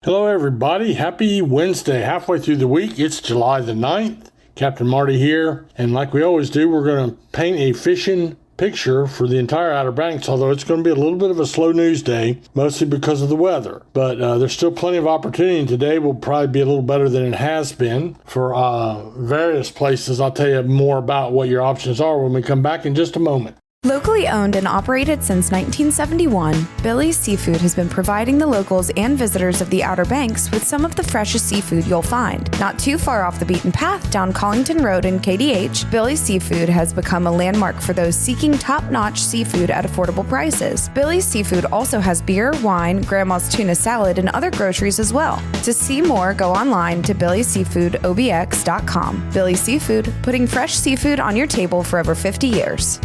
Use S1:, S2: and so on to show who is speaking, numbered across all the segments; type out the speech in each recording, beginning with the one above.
S1: Hello everybody, happy Wednesday, halfway through the week. It's July the 9th. Captain Marty here, and like we always do, we're going to paint a fishing picture for the entire Outer Banks, although it's going to be a little bit of a slow news day, mostly because of the weather. But there's still plenty of opportunity, and today will probably be a little better than it has been for various places. I'll tell you more about what your options are when we come back in just a moment.
S2: Locally owned and operated since 1971, Billy's Seafood has been providing the locals and visitors of the Outer Banks with some of the freshest seafood you'll find. Not too far off the beaten path down Collington Road in KDH, Billy's Seafood has become a landmark for those seeking top-notch seafood at affordable prices. Billy's Seafood also has beer, wine, grandma's tuna salad, and other groceries as well. To see more, go online to billyseafoodobx.com. Billy's Seafood, putting fresh seafood on your table for over 50 years.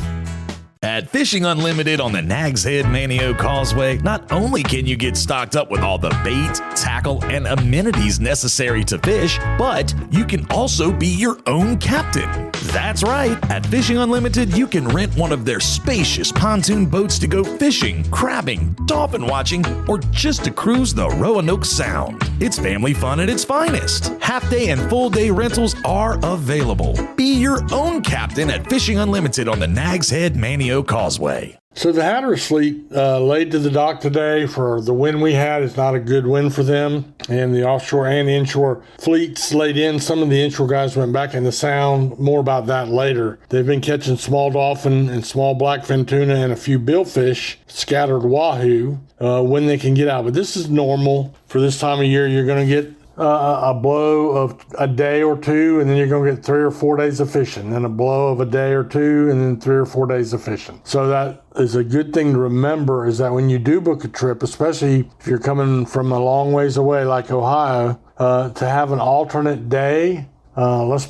S3: At Fishing Unlimited on the Nags Head Manio Causeway, not only can you get stocked up with all the bait, tackle, and amenities necessary to fish, but you can also be your own captain. That's right. At Fishing Unlimited, you can rent one of their spacious pontoon boats to go fishing, crabbing, dolphin watching, or just to cruise the Roanoke Sound. It's family fun at its finest. Half-day and full-day rentals are available. Be your own captain at Fishing Unlimited on the Nags Head Manio Causeway.
S1: So the Hatteras fleet laid to the dock today for the wind we had. It's not a good win for them. And the offshore and inshore fleets laid in. Some of the inshore guys went back in the Sound. More about that later. They've been catching small dolphin and small blackfin tuna and a few billfish, scattered wahoo, when they can get out. But this is normal for this time of year. You're going to get a blow of a day or two, and then you're going to get 3 or 4 days of fishing, then a blow of a day or two, and then 3 or 4 days of fishing. So that is a good thing to remember, is that when you do book a trip, especially if you're coming from a long ways away like Ohio, to have an alternate day. Let's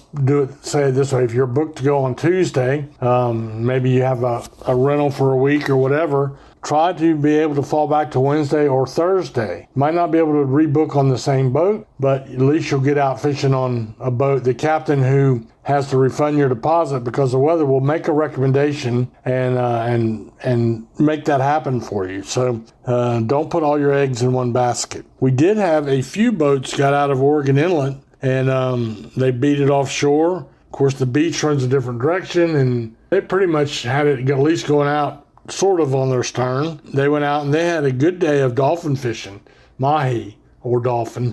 S1: say it this way. If you're booked to go on Tuesday, maybe you have a rental for a week or whatever, try to be able to fall back to Wednesday or Thursday. Might not be able to rebook on the same boat, but at least you'll get out fishing on a boat. The captain who has to refund your deposit because of weather will make a recommendation and make that happen for you. So don't put all your eggs in one basket. We did have a few boats got out of Oregon Inlet, and they beat it offshore. Of course, the beach runs a different direction, and they pretty much had it at least going out sort of on their stern. They went out and they had a good day of dolphin fishing, mahi or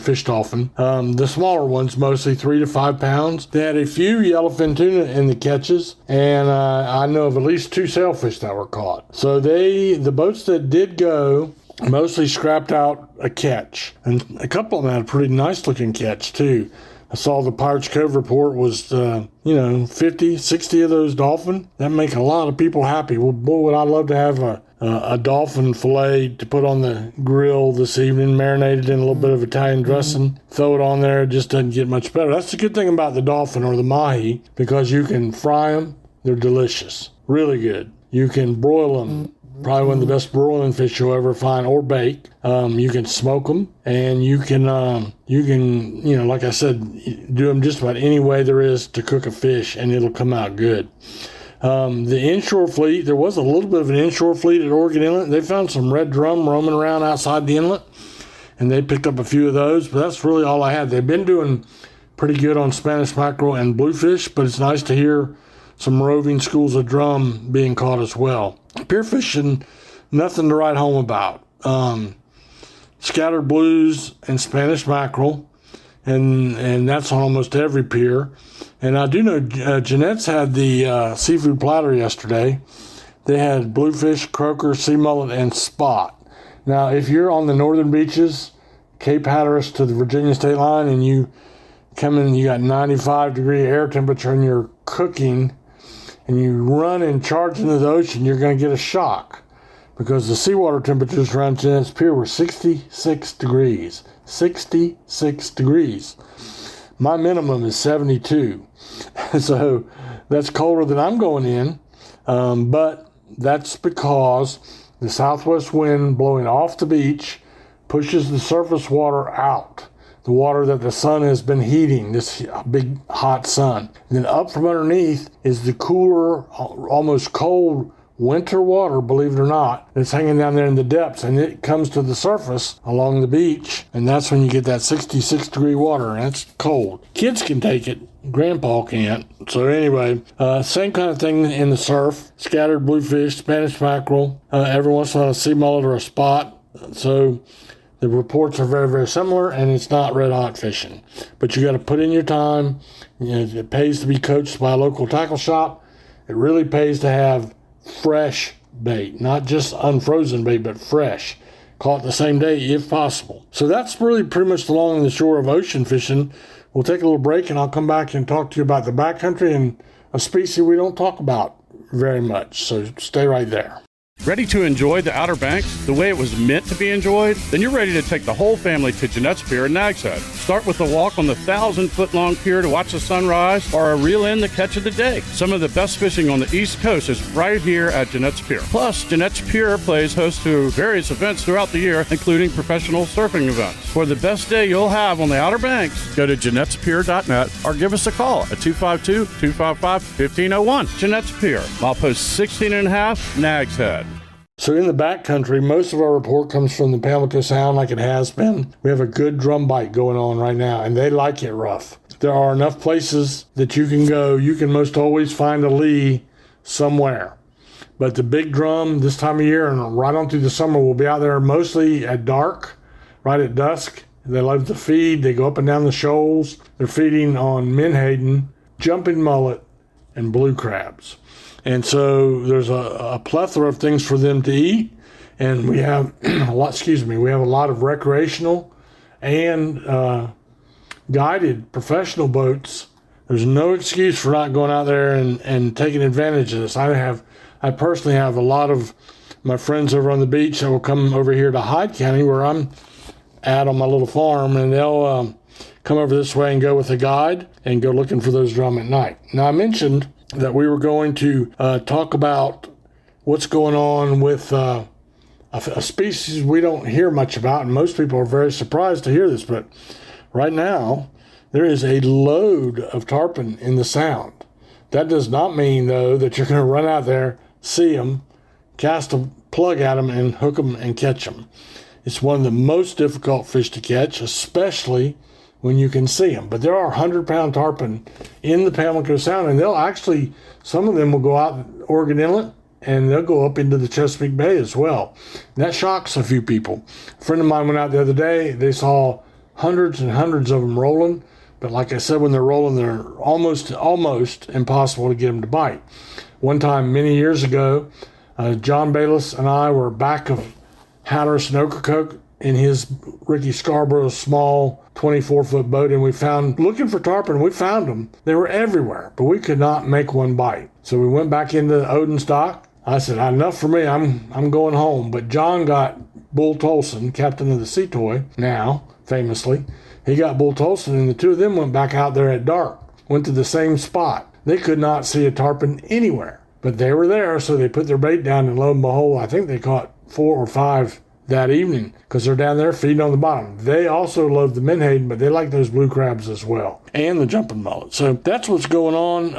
S1: fish dolphin. The smaller ones, mostly 3 to 5 pounds. They had a few yellowfin tuna in the catches, and I know of at least 2 sailfish that were caught. So the boats that did go mostly scrapped out a catch, and a couple of them had a pretty nice looking catch too. I saw the Pirates Cove report was, 50, 60 of those dolphin. That make a lot of people happy. Well, boy, would I love to have a dolphin fillet to put on the grill this evening, marinated in a little bit of Italian dressing. Throw it on there. It just doesn't get much better. That's the good thing about the dolphin or the mahi, because you can fry them. They're delicious. Really good. You can broil them. Probably one of the best broiling fish you'll ever find, or bake. You can smoke them, and you can, like I said, do them just about any way there is to cook a fish, and it'll come out good. The inshore fleet, there was a little bit of an inshore fleet at Oregon Inlet. They found some red drum roaming around outside the inlet, and they picked up a few of those, but that's really all I had. They've been doing pretty good on Spanish mackerel and bluefish, but it's nice to hear some roving schools of drum being caught as well. Pier fishing, nothing to write home about. Scattered blues and Spanish mackerel, and that's on almost every pier. And I do know Jeanette's had the seafood platter yesterday. They had bluefish, croaker, sea mullet, and spot. Now, if you're on the northern beaches, Cape Hatteras to the Virginia state line, and you come in, you got 95-degree air temperature, and you're cooking, and you run and charge into the ocean, you're going to get a shock, because the seawater temperatures around Jeanette's Pier were 66 degrees. 66 degrees. My minimum is 72. So that's colder than I'm going in, but that's because the southwest wind blowing off the beach pushes the surface water out. The water that the sun has been heating, this big hot sun. And then up from underneath is the cooler, almost cold winter water, believe it or not, that's hanging down there in the depths, and it comes to the surface along the beach, and that's when you get that 66-degree water, and it's cold. Kids can take it. Grandpa can't. So anyway, same kind of thing in the surf. Scattered bluefish, Spanish mackerel, every once in a while a sea mullet or a spot. So the reports are very, very similar, and it's not red hot fishing. But you got to put in your time. It pays to be coached by a local tackle shop. It really pays to have fresh bait, not just unfrozen bait, but fresh. Caught the same day if possible. So that's really pretty much along the shore of ocean fishing. We'll take a little break, and I'll come back and talk to you about the backcountry and a species we don't talk about very much. So stay right there.
S4: Ready to enjoy the Outer Banks the way it was meant to be enjoyed? Then you're ready to take the whole family to Jeanette's Pier in Nags Head. Start with a walk on the 1,000-foot-long pier to watch the sunrise, or a reel in the catch of the day. Some of the best fishing on the East Coast is right here at Jeanette's Pier. Plus, Jeanette's Pier plays host to various events throughout the year, including professional surfing events. For the best day you'll have on the Outer Banks, go to Jeanette'sPier.net or give us a call at 252-255-1501. Jeanette's Pier, milepost 16.5, Nags Head.
S1: So in the backcountry, most of our report comes from the Pamlico Sound like it has been. We have a good drum bite going on right now, and they like it rough. There are enough places that you can go. You can most always find a lee somewhere. But the big drum this time of year and right on through the summer will be out there mostly at dark, right at dusk. They love to feed. They go up and down the shoals. They're feeding on menhaden, jumping mullet, and blue crabs. And so there's a plethora of things for them to eat, and we have a lot of recreational and guided professional boats. There's no excuse for not going out there and taking advantage of this. I personally have a lot of my friends over on the beach that will come over here to Hyde County, where I'm at on my little farm, and they'll come over this way and go with a guide and go looking for those drum at night. Now, I mentioned that we were going to talk about what's going on with a species we don't hear much about, and most people are very surprised to hear this, but right now there is a load of tarpon in the Sound. That does not mean, though, that you're going to run out there, see them, cast a plug at them, and hook them and catch them. It's one of the most difficult fish to catch, especially when you can see them. But there are 100-pound tarpon in the Pamlico Sound, and some of them will go out Oregon Inlet, and they'll go up into the Chesapeake Bay as well. And that shocks a few people. A friend of mine went out the other day. They saw hundreds and hundreds of them rolling, but like I said, when they're rolling, they're almost impossible to get them to bite. One time, many years ago, John Bayless and I were back of Hatteras and Ocracoke in his Ricky Scarborough's small 24-foot boat, and looking for tarpon, we found them. They were everywhere, but we could not make one bite. So we went back into Odin's dock. I said, enough for me, I'm going home. But John got Bull Tolson, captain of the Sea Toy, now, famously. He got Bull Tolson, and the two of them went back out there at dark, went to the same spot. They could not see a tarpon anywhere, but they were there, so they put their bait down, and lo and behold, I think they caught 4 or 5 that evening, because they're down there feeding on the bottom. They also love the menhaden, but they like those blue crabs as well, and the jumping mullet. So that's what's going on.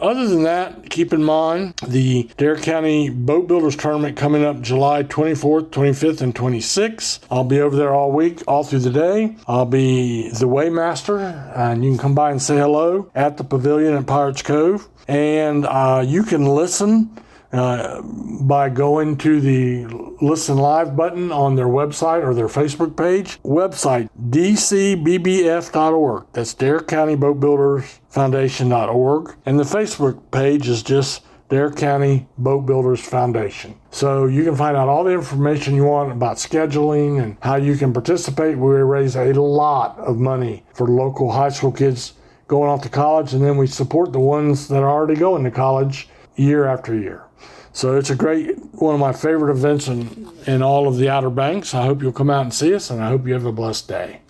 S1: Other than that, keep in mind the Dare County Boatbuilders Tournament coming up July 24th, 25th, and 26th. I'll be over there all week, all through the day. I'll be the Waymaster, and you can come by and say hello at the pavilion at Pirates Cove. And you can listen by going to the Listen Live button on their website or their Facebook page. Website, dcbbf.org. That's Dare County Boatbuilders Foundation.org. And the Facebook page is just Dare County Boatbuilders Foundation. So you can find out all the information you want about scheduling and how you can participate. We raise a lot of money for local high school kids going off to college, and then we support the ones that are already going to college year after year. So it's one of my favorite events in all of the Outer Banks. I hope you'll come out and see us, and I hope you have a blessed day.